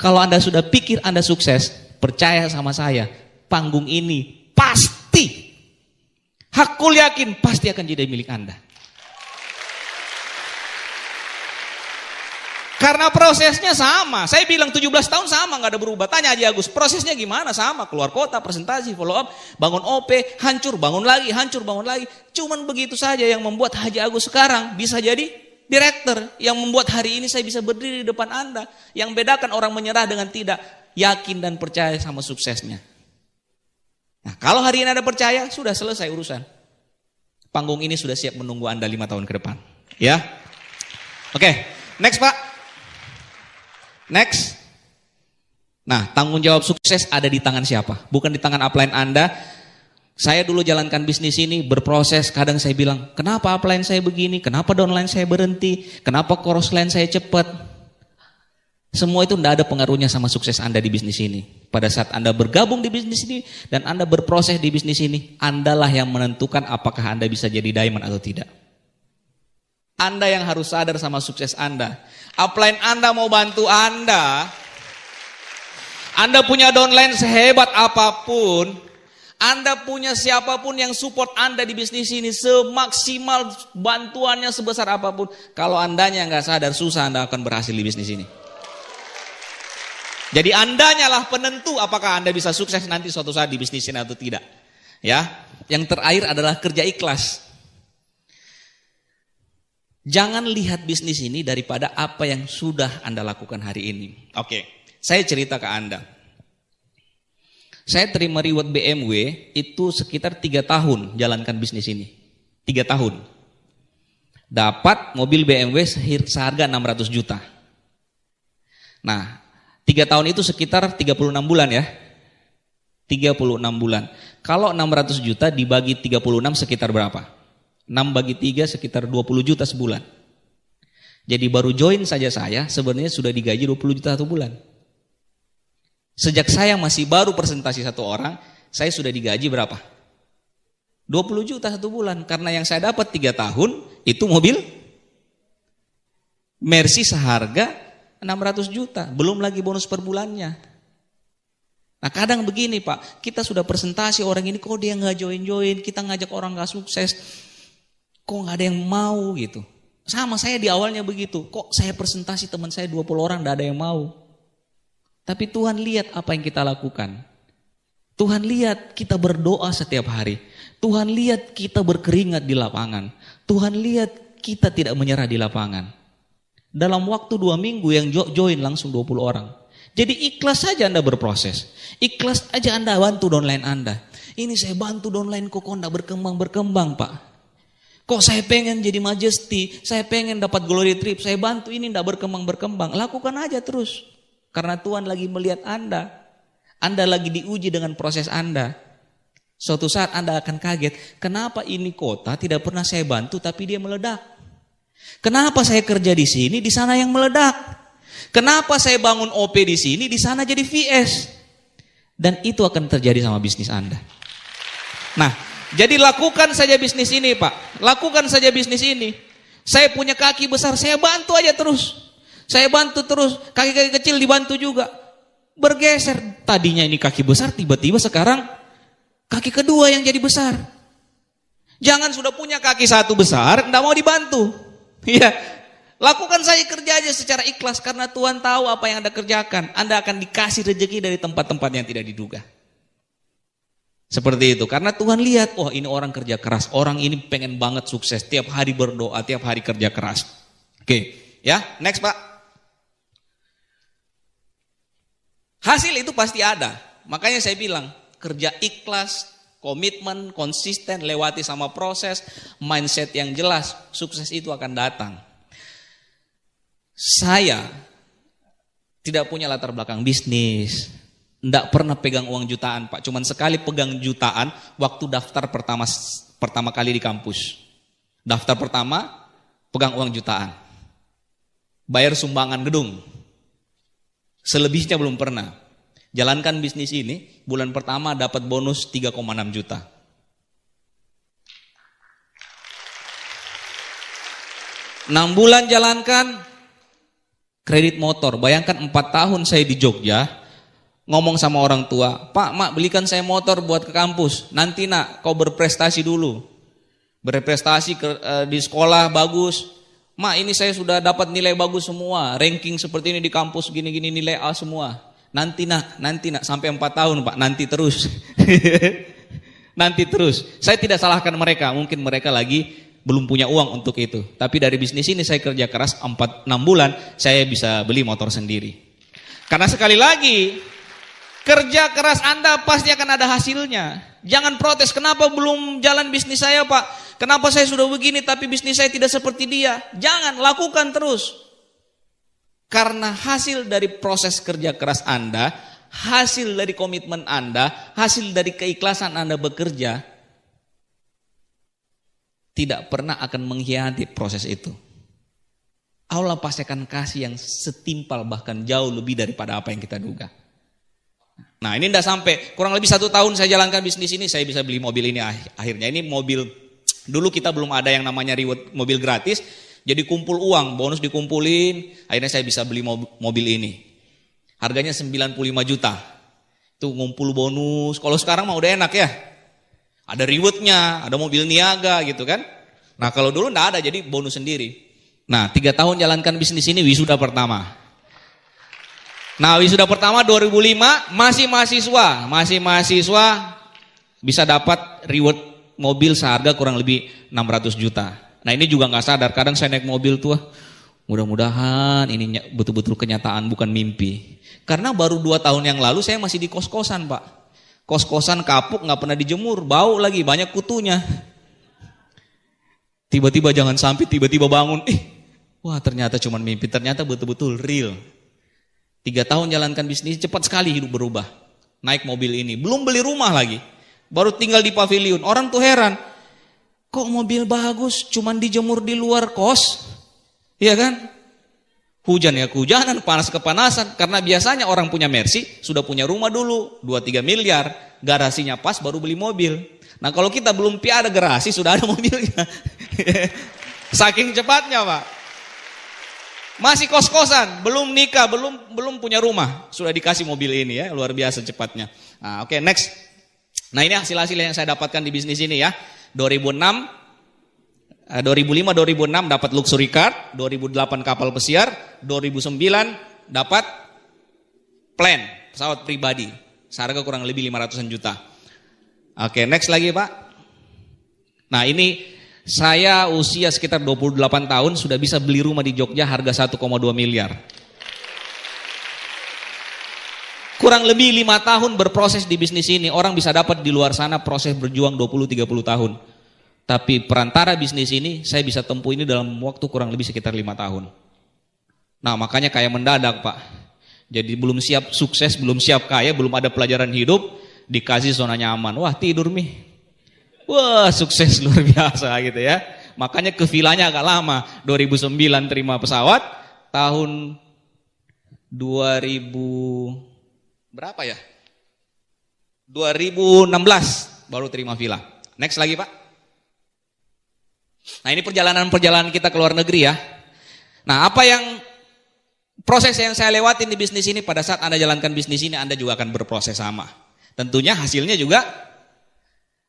kalau Anda sudah pikir Anda sukses, percaya sama saya, panggung ini pasti, hakul yakin, pasti akan jadi milik Anda. Karena prosesnya sama. Saya bilang 17 tahun sama, gak ada berubah. Tanya Haji Agus, prosesnya gimana? Sama, keluar kota, presentasi, follow up, bangun OP, hancur, bangun lagi, hancur, bangun lagi. Cuman begitu saja yang membuat Haji Agus sekarang bisa jadi direktur. Yang membuat hari ini saya bisa berdiri di depan Anda. Yang bedakan orang menyerah dengan tidak, yakin dan percaya sama suksesnya. Nah, kalau hari ini Anda percaya, sudah selesai urusan. Panggung ini sudah siap menunggu Anda 5 tahun ke depan. Ya, oke, next Pak. Next. Nah, tanggung jawab sukses ada di tangan siapa? Bukan di tangan upline Anda. Saya dulu jalankan bisnis ini, berproses, kadang saya bilang, kenapa upline saya begini? Kenapa downline saya berhenti? Kenapa crossline saya cepat? Semua itu tidak ada pengaruhnya sama sukses Anda di bisnis ini. Pada saat Anda bergabung di bisnis ini dan Anda berproses di bisnis ini, Andalah yang menentukan apakah Anda bisa jadi diamond atau tidak. Anda yang harus sadar sama sukses Anda. Upline Anda mau bantu Anda. Anda punya downline sehebat apapun. Anda punya siapapun yang support Anda di bisnis ini. Semaksimal bantuannya sebesar apapun. Kalau Andanya nggak sadar, susah Anda akan berhasil di bisnis ini. Jadi Andanya lah penentu apakah Anda bisa sukses nanti suatu saat di bisnis ini atau tidak. Ya, yang terakhir adalah kerja ikhlas. Jangan lihat bisnis ini daripada apa yang sudah Anda lakukan hari ini. Oke, saya cerita ke Anda. Saya terima reward BMW itu sekitar 3 tahun jalankan bisnis ini. 3 tahun. Dapat mobil BMW seharga 600 juta. Nah, 3 tahun itu sekitar 36 bulan ya. 36 bulan. Kalau 600 juta dibagi 36 sekitar berapa? 6 bagi 3 sekitar 20 juta sebulan. Jadi baru join saja saya sebenarnya sudah digaji 20 juta satu bulan. Sejak saya masih baru presentasi 1 orang, saya sudah digaji berapa? 20 juta satu bulan. Karena yang saya dapat 3 tahun itu mobil Mercy seharga 600 juta. Belum lagi bonus per bulannya. Nah kadang begini Pak, kita sudah presentasi orang ini kok dia gak join-join, kita ngajak orang gak sukses. Kok gak ada yang mau gitu. Sama saya di awalnya begitu. Kok saya presentasi teman saya 20 orang gak ada yang mau. Tapi Tuhan lihat apa yang kita lakukan. Tuhan lihat kita berdoa setiap hari. Tuhan lihat kita berkeringat di lapangan. Tuhan lihat kita tidak menyerah di lapangan. Dalam waktu 2 minggu yang join langsung 20 orang. Jadi ikhlas saja Anda berproses. Ikhlas aja Anda bantu downline Anda. Ini saya bantu downline kok enggak berkembang Pak. Kok saya pengen jadi Majesty, saya pengen dapat glory trip, saya bantu ini enggak berkembang. Lakukan aja terus. Karena Tuhan lagi melihat Anda. Anda lagi diuji dengan proses Anda. Suatu saat Anda akan kaget, kenapa ini kota tidak pernah saya bantu tapi dia meledak. Kenapa saya kerja di sini, di sana yang meledak. Kenapa saya bangun OP di sini, di sana jadi VS. Dan itu akan terjadi sama bisnis Anda. Nah, jadi lakukan saja bisnis ini Pak. Lakukan saja bisnis ini. Saya punya kaki besar, saya bantu aja terus. Saya bantu terus, kaki-kaki kecil dibantu juga. Bergeser, tadinya ini kaki besar, tiba-tiba sekarang kaki kedua yang jadi besar. Jangan sudah punya kaki satu besar, enggak mau dibantu. Iya, lakukan saja kerja aja secara ikhlas karena Tuhan tahu apa yang Anda kerjakan. Anda akan dikasih rezeki dari tempat-tempat yang tidak diduga. Seperti itu, karena Tuhan lihat, oh ini orang kerja keras, orang ini pengen banget sukses, tiap hari berdoa, tiap hari kerja keras. Oke, ya, next Pak. Hasil itu pasti ada, makanya saya bilang, kerja ikhlas, komitmen, konsisten, lewati sama proses, mindset yang jelas, sukses itu akan datang. Saya tidak punya latar belakang bisnis, enggak pernah pegang uang jutaan Pak, cuman sekali pegang jutaan waktu daftar pertama kali di kampus. Daftar pertama, pegang uang jutaan. Bayar sumbangan gedung. Selebihnya belum pernah. Jalankan bisnis ini, bulan pertama dapat bonus 3,6 juta. Enam bulan jalankan, kredit motor. Bayangkan 4 tahun saya di Jogja, ngomong sama orang tua, Pak, Mak belikan saya motor buat ke kampus. Nanti nak, kau berprestasi dulu. Berprestasi di sekolah bagus. Mak, ini saya sudah dapat nilai bagus semua. Ranking seperti ini di kampus, gini-gini nilai A semua. Nanti nak, sampai 4 tahun Pak, nanti terus. Nanti terus. Saya tidak salahkan mereka, mungkin mereka lagi belum punya uang untuk itu. Tapi dari bisnis ini saya kerja keras 4-6 bulan, saya bisa beli motor sendiri. Karena sekali lagi, kerja keras Anda pasti akan ada hasilnya. Jangan protes, kenapa belum jalan bisnis saya Pak? Kenapa saya sudah begini tapi bisnis saya tidak seperti dia? Jangan, lakukan terus. Karena hasil dari proses kerja keras Anda, hasil dari komitmen Anda, hasil dari keikhlasan Anda bekerja, tidak pernah akan mengkhianati proses itu. Allah pasti akan kasih yang setimpal bahkan jauh lebih daripada apa yang kita duga. Nah ini tidak sampai, kurang lebih 1 tahun saya jalankan bisnis ini, saya bisa beli mobil ini akhirnya. Ini mobil, dulu kita belum ada yang namanya reward mobil gratis, jadi kumpul uang, bonus dikumpulin, akhirnya saya bisa beli mobil ini. Harganya 95 juta. Itu ngumpul bonus, kalau sekarang mah udah enak ya. Ada rewardnya, ada mobil niaga gitu kan. Nah kalau dulu enggak ada, jadi bonus sendiri. Nah 3 tahun jalankan bisnis ini, wisuda pertama. Nah wisuda pertama 2005, masih mahasiswa bisa dapat reward mobil seharga kurang lebih 600 juta. Nah ini juga gak sadar, kadang saya naik mobil tuh, mudah-mudahan ini betul-betul kenyataan bukan mimpi. Karena baru 2 tahun yang lalu saya masih di kos-kosan Pak. Kos-kosan kapuk, gak pernah dijemur, bau lagi, banyak kutunya. Tiba-tiba jangan sampai tiba-tiba bangun, wah ternyata cuma mimpi, ternyata betul-betul real. 3 tahun jalankan bisnis, cepat sekali hidup berubah. Naik mobil ini, belum beli rumah lagi, baru tinggal di pavilion. Orang tuh heran, kok mobil bagus cuman dijemur di luar kos? Iya kan? Hujan ya kehujanan, panas kepanasan. Karena biasanya orang punya Mercy sudah punya rumah dulu 2-3 miliar, garasinya pas baru beli mobil. Nah kalau kita belum piada garasi sudah ada mobilnya. Saking cepatnya Pak. Masih kos-kosan, belum nikah, belum punya rumah, sudah dikasih mobil ini ya, luar biasa cepatnya. Nah, oke, next. Nah ini hasil-hasil yang saya dapatkan di bisnis ini ya. 2005-2006 dapat luxury car, 2008 kapal pesiar, 2009 dapat plane, pesawat pribadi. Seharga kurang lebih 500-an juta. Oke, next lagi Pak. Nah ini saya usia sekitar 28 tahun sudah bisa beli rumah di Jogja harga 1,2 miliar. Kurang lebih 5 tahun berproses di bisnis ini. Orang bisa dapat di luar sana proses berjuang 20-30 tahun. Tapi perantara bisnis ini saya bisa tempuh ini dalam waktu kurang lebih sekitar 5 tahun. Nah makanya kayak mendadak Pak. Jadi belum siap sukses, belum siap kaya, belum ada pelajaran hidup, dikasih zona nyaman. Wah tidur Mi. Wah sukses luar biasa gitu ya. Makanya ke vilanya agak lama. 2009 terima pesawat, tahun 2000 berapa ya? 2016 baru terima villa. Next lagi Pak. Nah ini perjalanan-perjalanan kita ke luar negeri ya. Nah apa yang proses yang saya lewatin di bisnis ini, pada saat Anda jalankan bisnis ini, Anda juga akan berproses sama. Tentunya hasilnya juga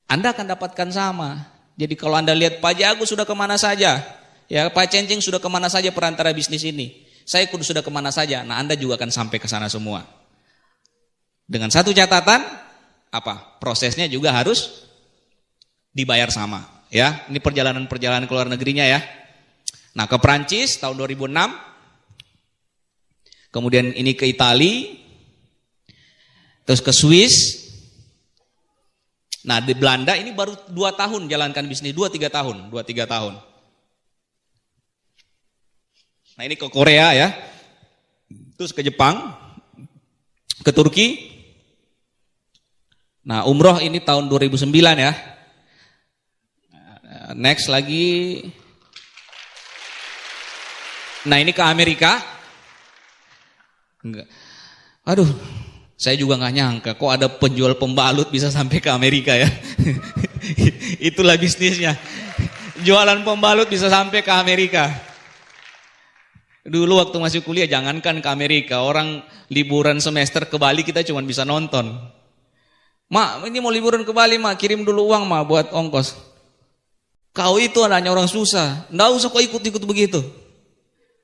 Anda akan dapatkan sama. Jadi kalau Anda lihat Pak Jago sudah kemana saja, ya Pak Cencing sudah kemana saja perantara bisnis ini, saya kudu sudah kemana saja, nah Anda juga akan sampai ke sana semua. Dengan satu catatan, apa? Prosesnya juga harus dibayar sama. Ya, ini perjalanan-perjalanan ke luar negerinya ya. Nah ke Perancis tahun 2006, kemudian ini ke Italia, terus ke Swiss. Nah di Belanda ini baru 2 tahun jalankan bisnis, 2-3 tahun. Nah ini ke Korea ya, terus ke Jepang, ke Turki. Nah umroh ini tahun 2009 ya. Next lagi. Nah ini ke Amerika. Enggak. Aduh, saya juga nggak nyangka kok ada penjual pembalut bisa sampai ke Amerika ya. Itulah bisnisnya. Jualan pembalut bisa sampai ke Amerika. Dulu waktu masih kuliah jangankan ke Amerika, orang liburan semester ke Bali kita cuma bisa nonton. Mak, ini mau liburan ke Bali, Mak, kirim dulu uang, Mak, buat ongkos. Kau itu anaknya orang susah, nggak usah kau ikut-ikut begitu.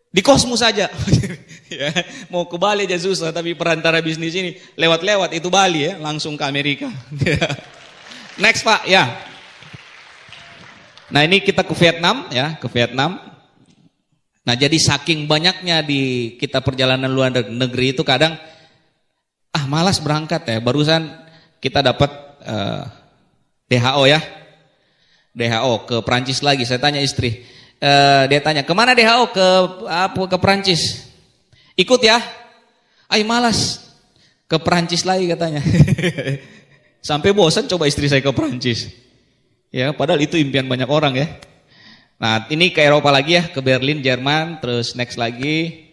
Di kosmu saja. Ya, mau ke Bali aja susah, tapi perantara bisnis ini lewat-lewat itu Bali ya, langsung ke Amerika. Next Pak, ya. Nah ini kita ke Vietnam ya, ke Vietnam. Nah jadi saking banyaknya di kita perjalanan luar negeri itu kadang malas berangkat ya. Barusan kita dapat DHO ya, DHO ke Prancis lagi. Saya tanya istri, dia tanya kemana DHO ke Prancis? Ikut ya, malas ke Prancis lagi katanya. Sampai bosan coba istri saya ke Prancis. Ya, padahal itu impian banyak orang ya. Nah, ini ke Eropa lagi ya, ke Berlin, Jerman, terus next lagi.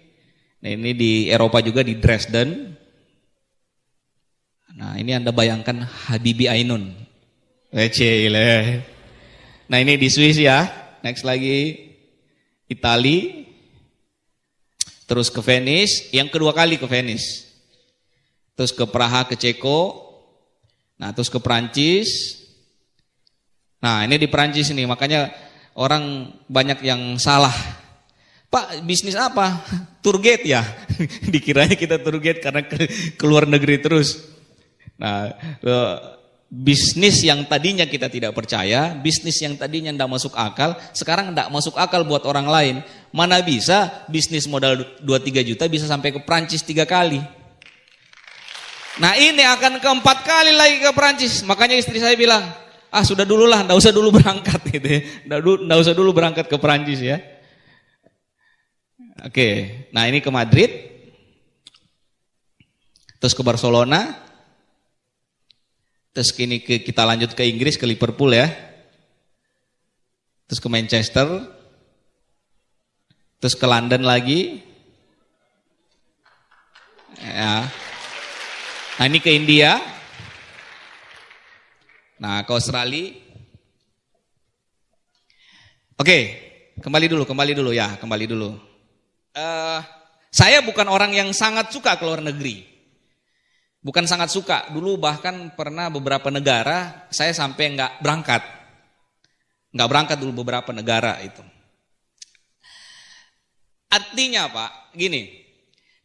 Nah, ini di Eropa juga di Dresden. Nah, ini Anda bayangkan Habibie Ainun. Cile. Nah, ini di Swiss ya. Next lagi Italia. Terus ke Venice, yang kedua kali ke Venice. Terus ke Praha, ke Ceko. Nah, terus ke Prancis. Nah, ini di Prancis nih, makanya orang banyak yang salah. Pak, bisnis apa? Tour guide ya? Dikiranya kita tour guide karena ke luar negeri terus. Nah, bisnis yang tadinya kita tidak percaya, bisnis yang tadinya tidak masuk akal, sekarang tidak masuk akal buat orang lain. Mana bisa bisnis modal 2-3 juta bisa sampai ke Prancis 3 kali. Nah ini akan ke 4 kali lagi ke Prancis. Makanya istri saya bilang, sudah dulu lah, tidak usah dulu berangkat gitu ya. Tidak usah dulu berangkat ke Prancis ya. Oke, nah ini ke Madrid. Terus ke Barcelona. Terus kita lanjut ke Inggris, ke Liverpool ya. Terus ke Manchester. Terus ke London lagi. Ya. Nah ini ke India. Nah ke Australia. Oke, kembali dulu ya, kembali dulu. Saya bukan orang yang sangat suka ke luar negeri. Bukan sangat suka, dulu bahkan pernah beberapa negara saya sampai nggak berangkat dulu beberapa negara itu. Artinya Pak, gini,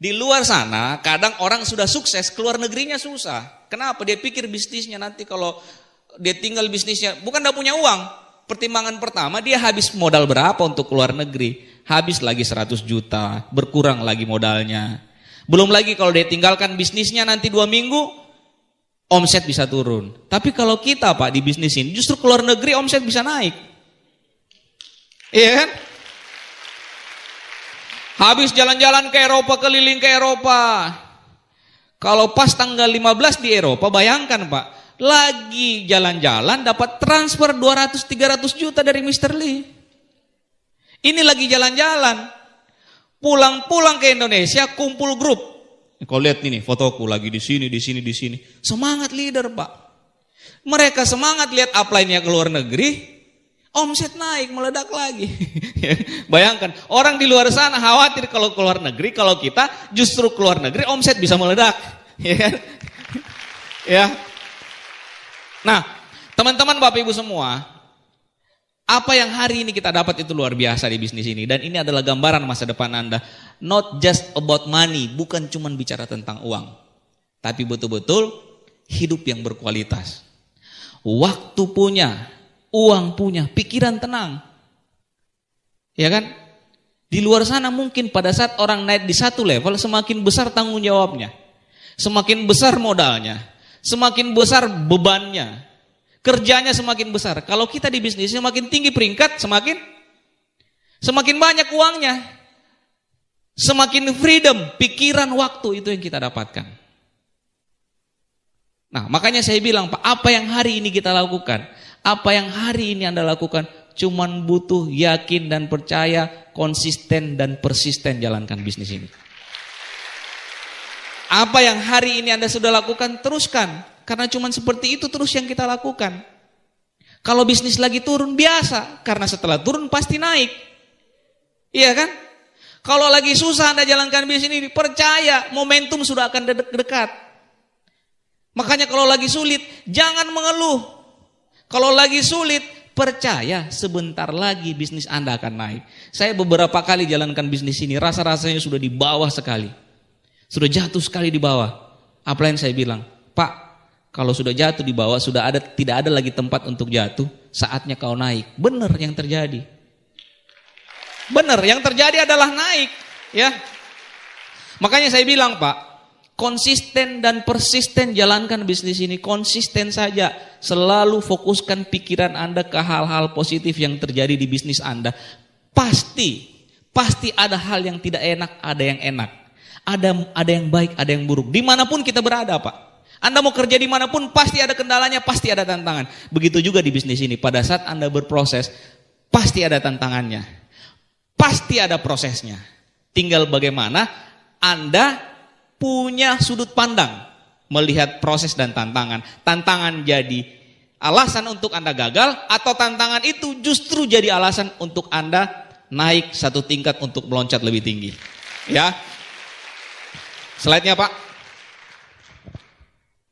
Di luar sana kadang orang sudah sukses, keluar negerinya susah. Kenapa? Dia pikir bisnisnya nanti kalau dia tinggal bisnisnya, bukan tidak punya uang. Pertimbangan pertama, dia habis modal berapa untuk keluar negeri? Habis lagi 100 juta, berkurang lagi modalnya. Belum lagi kalau dia tinggalkan bisnisnya nanti 2 minggu, omset bisa turun. Tapi kalau kita Pak di bisnis ini, justru keluar negeri omset bisa naik. Iya kan? Habis jalan-jalan ke Eropa, keliling ke Eropa. Kalau pas tanggal 15 di Eropa, bayangkan Pak, lagi jalan-jalan dapat transfer 200-300 juta dari Mr. Lee. Ini lagi jalan-jalan. Pulang-pulang ke Indonesia, kumpul grup. Kau lihat ini fotoku lagi di sini, di sini, di sini. Semangat leader Pak. Mereka semangat lihat upline-nya ke luar negeri. Omset naik, meledak lagi. Bayangkan, orang di luar sana khawatir kalau keluar negeri, kalau kita justru keluar negeri omset bisa meledak. Ya kan? Ya. Nah, teman-teman Bapak Ibu semua, apa yang hari ini kita dapat itu luar biasa di bisnis ini. Dan ini adalah gambaran masa depan Anda. Not just about money, bukan cuma bicara tentang uang. Tapi betul-betul hidup yang berkualitas. Waktu punya, uang punya, pikiran tenang. Ya kan? Di luar sana mungkin pada saat orang naik di satu level, semakin besar tanggung jawabnya. Semakin besar modalnya. Semakin besar bebannya. Kerjanya semakin besar. Kalau kita di bisnis semakin tinggi peringkat, semakin banyak uangnya. Semakin freedom, pikiran, waktu itu yang kita dapatkan. Nah, makanya saya bilang, Pak, apa yang hari ini kita lakukan? Apa yang hari ini Anda lakukan? Cuman butuh yakin dan percaya, konsisten dan persisten jalankan bisnis ini. Apa yang hari ini Anda sudah lakukan, teruskan. Karena cuman seperti itu terus yang kita lakukan. Kalau bisnis lagi turun, biasa. Karena setelah turun pasti naik. Iya kan? Kalau lagi susah Anda jalankan bisnis ini, percaya momentum sudah akan dekat. Makanya kalau lagi sulit, jangan mengeluh. Kalau lagi sulit, percaya sebentar lagi bisnis Anda akan naik. Saya beberapa kali jalankan bisnis ini, rasa-rasanya sudah di bawah sekali. Sudah jatuh sekali di bawah. Apa yang saya bilang? Pak, kalau sudah jatuh di bawah, tidak ada lagi tempat untuk jatuh, saatnya kau naik. Benar yang terjadi. Benar, yang terjadi adalah naik. Ya. Makanya saya bilang, Pak, konsisten dan persisten jalankan bisnis ini, konsisten saja. Selalu fokuskan pikiran Anda ke hal-hal positif yang terjadi di bisnis Anda. Pasti ada hal yang tidak enak, ada yang enak. Ada yang baik, ada yang buruk. Dimanapun kita berada, Pak. Anda mau kerja dimanapun, pasti ada kendalanya, pasti ada tantangan. Begitu juga di bisnis ini. Pada saat Anda berproses, pasti ada tantangannya. Pasti ada prosesnya. Tinggal bagaimana Anda punya sudut pandang melihat proses dan tantangan. Tantangan jadi alasan untuk Anda gagal, atau tantangan itu justru jadi alasan untuk Anda naik satu tingkat untuk meloncat lebih tinggi. Ya. Slide-nya Pak.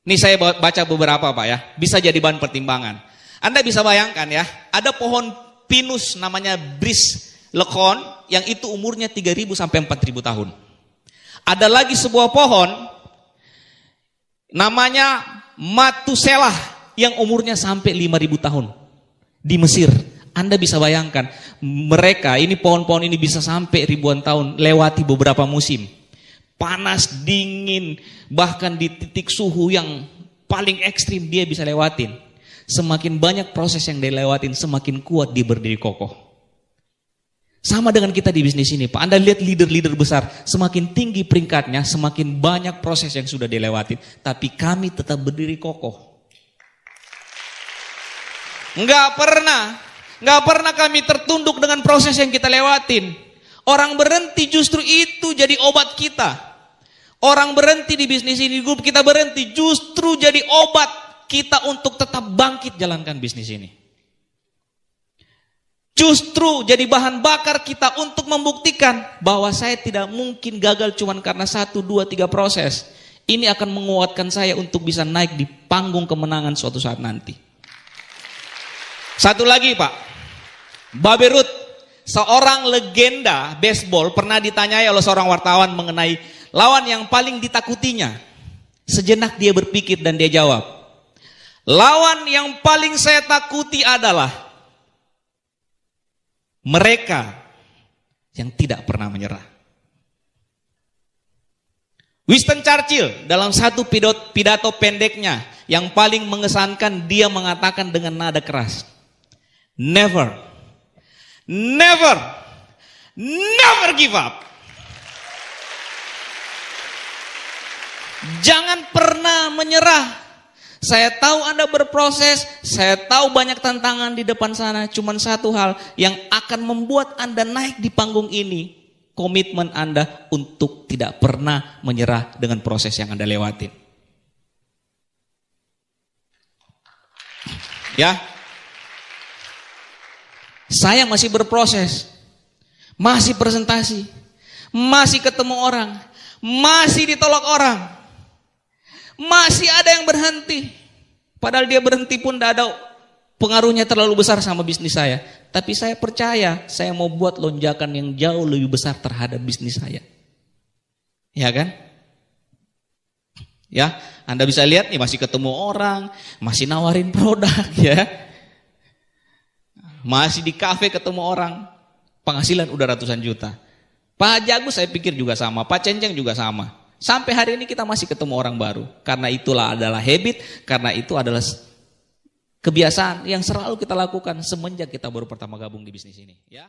Ini saya baca beberapa Pak ya. Bisa jadi bahan pertimbangan. Anda bisa bayangkan ya, ada pohon pinus namanya Bris lekon yang itu umurnya 3.000 sampai 4.000 tahun. Ada lagi sebuah pohon namanya Matuselah yang umurnya sampai 5.000 tahun di Mesir. Anda bisa bayangkan, mereka ini pohon-pohon ini bisa sampai ribuan tahun, lewati beberapa musim. Panas, dingin, bahkan di titik suhu yang paling ekstrim dia bisa lewatin. Semakin banyak proses yang dia lewatin, semakin kuat dia berdiri kokoh. Sama dengan kita di bisnis ini Pak, Anda lihat leader-leader besar, semakin tinggi peringkatnya, semakin banyak proses yang sudah dilewatin, tapi kami tetap berdiri kokoh. Enggak pernah kami tertunduk dengan proses yang kita lewatin. Orang berhenti justru itu jadi obat kita. Orang berhenti di bisnis ini, grup kita berhenti justru jadi obat kita untuk tetap bangkit jalankan bisnis ini. Justru jadi bahan bakar kita untuk membuktikan bahwa saya tidak mungkin gagal cuma karena 1, 2, 3 proses. Ini akan menguatkan saya untuk bisa naik di panggung kemenangan suatu saat nanti. Satu lagi Pak, Babe Ruth, seorang legenda baseball, pernah ditanyai oleh seorang wartawan mengenai lawan yang paling ditakutinya. Sejenak dia berpikir dan dia jawab, lawan yang paling saya takuti adalah mereka yang tidak pernah menyerah. Winston Churchill dalam satu pidato pendeknya yang paling mengesankan, dia mengatakan dengan nada keras, never, never, never give up. Jangan pernah menyerah. Saya tahu Anda berproses, saya tahu banyak tantangan di depan sana. Cuman satu hal yang akan membuat Anda naik di panggung ini, komitmen Anda untuk tidak pernah menyerah dengan proses yang Anda lewatin. Ya, saya masih berproses, masih presentasi, masih ketemu orang, masih ditolak orang. Masih ada yang berhenti. Padahal dia berhenti pun tidak ada pengaruhnya terlalu besar sama bisnis saya. Tapi saya percaya saya mau buat lonjakan yang jauh lebih besar terhadap bisnis saya. Ya kan? Ya, Anda bisa lihat nih, masih ketemu orang, masih nawarin produk ya. Masih di kafe ketemu orang, penghasilan udah ratusan juta. Pak Jagus saya pikir juga sama, Pak Cenceng juga sama. Sampai hari ini kita masih ketemu orang baru. Karena itulah adalah habit, karena itu adalah kebiasaan yang selalu kita lakukan semenjak kita baru pertama gabung di bisnis ini. Ya.